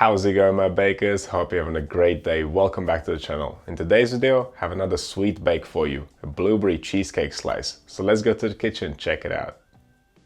How's it going, my bakers? Hope you're having a great day. Welcome back to the channel. In today's video, I have another sweet bake for you, a blueberry cheesecake slice. So let's go to the kitchen and check it out.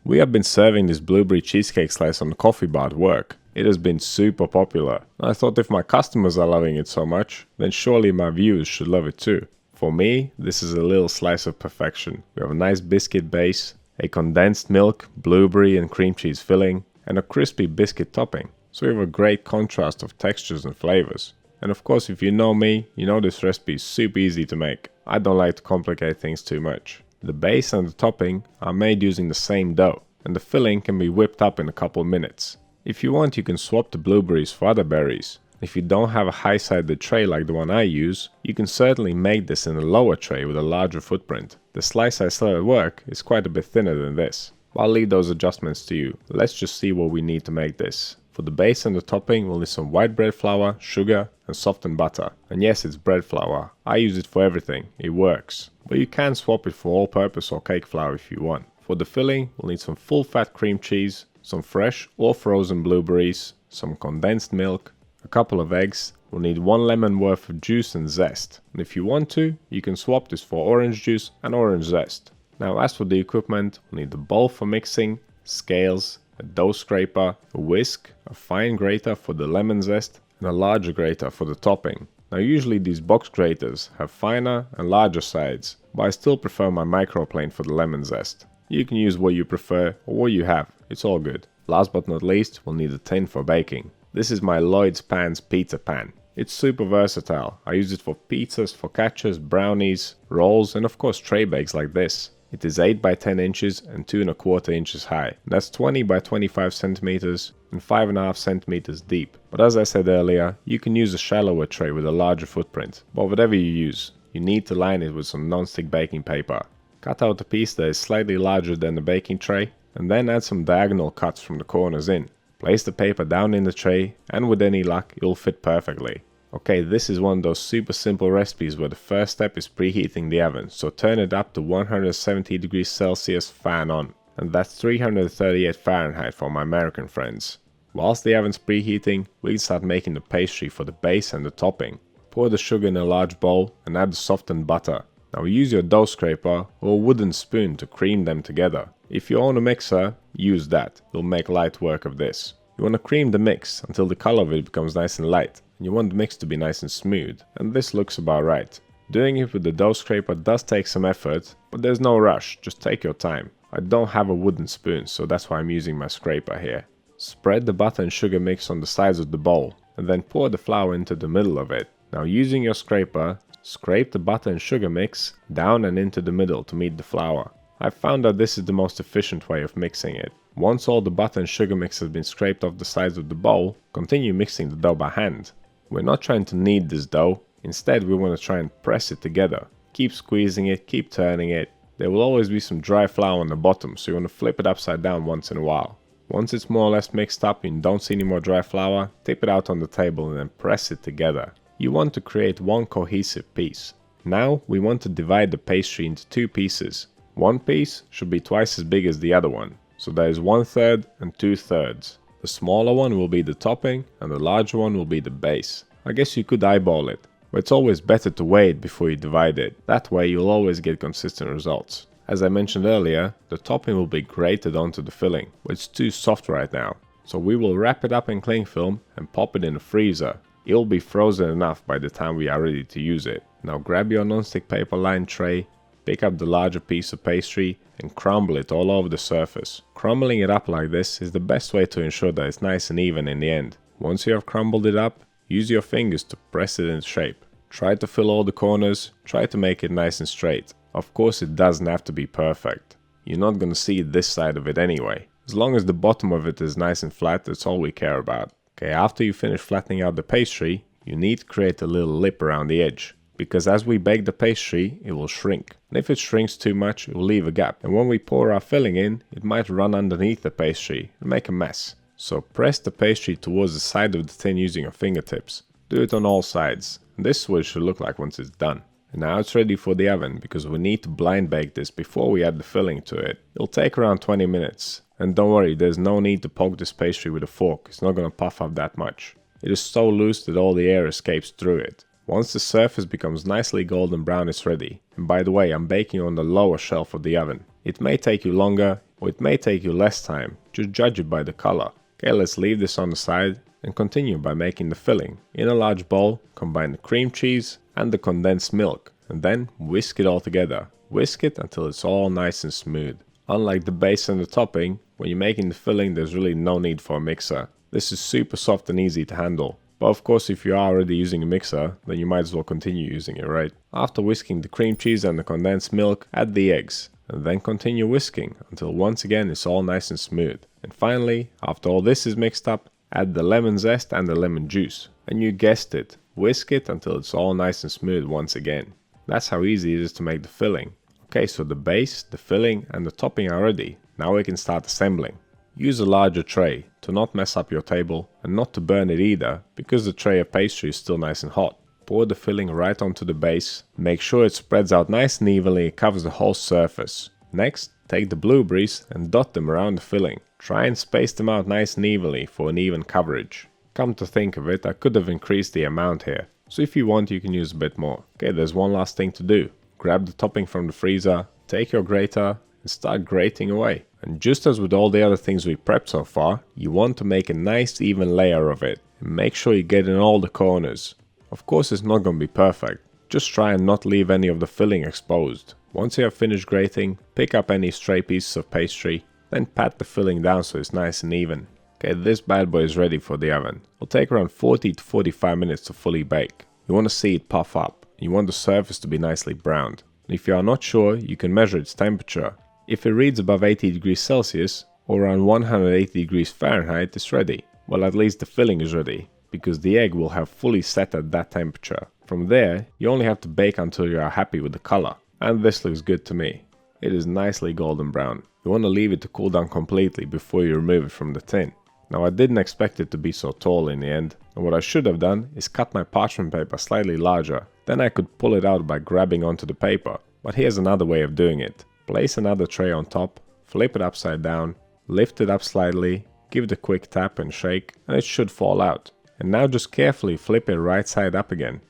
We have been serving this blueberry cheesecake slice on the coffee bar at work. It has been super popular. I thought if my customers are loving it so much, then surely my viewers should love it too. For me, this is a little slice of perfection. We have a nice biscuit base, a condensed milk, blueberry and cream cheese filling, and a crispy biscuit topping. So we have a great contrast of textures and flavors. And of course, if you know me, you know this recipe is super easy to make. I don't like to complicate things too much. The base and the topping are made using the same dough, and the filling can be whipped up in a couple minutes. If you want, you can swap the blueberries for other berries. If you don't have a high-sided tray like the one I use, you can certainly make this in a lower tray with a larger footprint. The slice I sell at work is quite a bit thinner than this. I'll leave those adjustments to you. Let's just see what we need to make this. For the base and the topping, we'll need some white bread flour, sugar, and softened butter. And yes, it's bread flour. I use it for everything. It works. But you can swap it for all-purpose or cake flour if you want. For the filling, we'll need some full-fat cream cheese, some fresh or frozen blueberries, some condensed milk, a couple of eggs. We'll need 1 lemon worth of juice and zest. And if you want to, you can swap this for orange juice and orange zest. Now, as for the equipment, we'll need a bowl for mixing, scales, a dough scraper, a whisk, a fine grater for the lemon zest, and a larger grater for the topping. Now, usually these box graters have finer and larger sides, but I still prefer my microplane for the lemon zest. You can use what you prefer or what you have, it's all good. Last but not least, we'll need a tin for baking. This is my Lloyd's Pans pizza pan. It's super versatile. I use it for pizzas, focaccias, brownies, rolls, and of course tray bakes like this. It is 8 by 10 inches and 2¼ inches high. That's 20 by 25 centimeters and 5½ centimeters deep. But as I said earlier, you can use a shallower tray with a larger footprint. But whatever you use, you need to line it with some non-stick baking paper. Cut out a piece that is slightly larger than the baking tray and then add some diagonal cuts from the corners in. Place the paper down in the tray and with any luck, it'll fit perfectly. Okay, this is one of those super simple recipes where the first step is preheating the oven, so turn it up to 170 degrees Celsius fan on, and that's 338 Fahrenheit for my American friends. Whilst the oven's preheating, we can start making the pastry for the base and the topping. Pour the sugar in a large bowl and add the softened butter. Now use your dough scraper or a wooden spoon to cream them together. If you own a mixer, use that, it'll make light work of this. You want to cream the mix until the color of it becomes nice and light. And you want the mix to be nice and smooth, and this looks about right. Doing it with the dough scraper does take some effort, but there's no rush, just take your time. I don't have a wooden spoon, so that's why I'm using my scraper here. Spread the butter and sugar mix on the sides of the bowl, and then pour the flour into the middle of it. Now using your scraper, scrape the butter and sugar mix down and into the middle to meet the flour. I've found that this is the most efficient way of mixing it. Once all the butter and sugar mix has been scraped off the sides of the bowl, continue mixing the dough by hand. We're not trying to knead this dough, instead we want to try and press it together. Keep squeezing it, keep turning it. There will always be some dry flour on the bottom, so you want to flip it upside down once in a while. Once it's more or less mixed up and you don't see any more dry flour, tip it out on the table and then press it together. You want to create one cohesive piece. Now we want to divide the pastry into 2 pieces. One piece should be twice as big as the other one, so there is 1/3 and 2/3. The smaller one will be the topping and the larger one will be the base. I guess you could eyeball it, but it's always better to weigh it before you divide it. That way you'll always get consistent results. As I mentioned earlier, the topping will be grated onto the filling, but it's too soft right now. So we will wrap it up in cling film and pop it in the freezer. It'll be frozen enough by the time we are ready to use it. Now grab your non-stick paper lined tray, pick up the larger piece of pastry and crumble it all over the surface. Crumbling it up like this is the best way to ensure that it's nice and even in the end. Once you have crumbled it up, use your fingers to press it in shape. Try to fill all the corners, try to make it nice and straight. Of course it doesn't have to be perfect. You're not gonna see this side of it anyway. As long as the bottom of it is nice and flat, that's all we care about. Okay, after you finish flattening out the pastry, you need to create a little lip around the edge. Because as we bake the pastry, it will shrink. And if it shrinks too much, it will leave a gap. And when we pour our filling in, it might run underneath the pastry and make a mess. So press the pastry towards the side of the tin using your fingertips. Do it on all sides. And this is what it should look like once it's done. And now it's ready for the oven because we need to blind bake this before we add the filling to it. It'll take around 20 minutes. And don't worry, there's no need to poke this pastry with a fork. It's not going to puff up that much. It is so loose that all the air escapes through it. Once the surface becomes nicely golden brown, it's ready. And by the way, I'm baking on the lower shelf of the oven. It may take you longer or it may take you less time, just judge it by the color. Okay, let's leave this on the side and continue by making the filling. In a large bowl, combine the cream cheese and the condensed milk and then whisk it all together. Whisk it until it's all nice and smooth. Unlike the base and the topping, when you're making the filling there's really no need for a mixer. This is super soft and easy to handle. But of course, if you are already using a mixer, then you might as well continue using it, right? After whisking the cream cheese and the condensed milk, add the eggs, and then continue whisking until once again it's all nice and smooth. And finally, after all this is mixed up, add the lemon zest and the lemon juice. And you guessed it, whisk it until it's all nice and smooth once again. That's how easy it is to make the filling. Okay, so the base, the filling and the topping are ready. Now we can start assembling. Use a larger tray to not mess up your table and not to burn it either, because the tray of pastry is still nice and hot. Pour the filling right onto the base. Make sure it spreads out nice and evenly and covers the whole surface. Next, take the blueberries and dot them around the filling. Try and space them out nice and evenly for an even coverage. Come to think of it, I could have increased the amount here, so if you want you can use a bit more. Okay, there's one last thing to do. Grab the topping from the freezer, take your grater and start grating away. And just as with all the other things we prepped so far, you want to make a nice even layer of it. And make sure you get in all the corners. Of course it's not going to be perfect. Just try and not leave any of the filling exposed. Once you have finished grating, pick up any stray pieces of pastry, then pat the filling down so it's nice and even. Okay, this bad boy is ready for the oven. It'll take around 40 to 45 minutes to fully bake. You want to see it puff up. You want the surface to be nicely browned. And if you are not sure, you can measure its temperature. If it reads above 80 degrees Celsius or around 180 degrees Fahrenheit, it's ready. Well, at least the filling is ready, because the egg will have fully set at that temperature. From there, you only have to bake until you are happy with the color. And this looks good to me. It is nicely golden brown. You want to leave it to cool down completely before you remove it from the tin. Now, I didn't expect it to be so tall in the end, and what I should have done is cut my parchment paper slightly larger. Then I could pull it out by grabbing onto the paper. But here's another way of doing it. Place another tray on top, flip it upside down, lift it up slightly, give it a quick tap and shake, and it should fall out. And now just carefully flip it right side up again.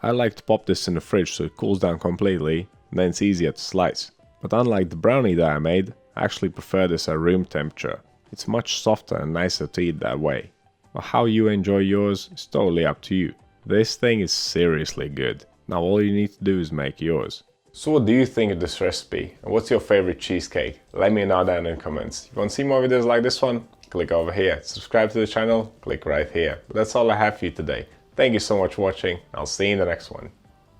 I like to pop this in the fridge so it cools down completely, and then it's easier to slice. But unlike the brownie that I made, I actually prefer this at room temperature. It's much softer and nicer to eat that way. But how you enjoy yours is totally up to you. This thing is seriously good. Now all you need to do is make yours. So what do you think of this recipe? And what's your favorite cheesecake? Let me know down in the comments. If you want to see more videos like this one, click over here. Subscribe to the channel, click right here. But that's all I have for you today. Thank you so much for watching. I'll see you in the next one.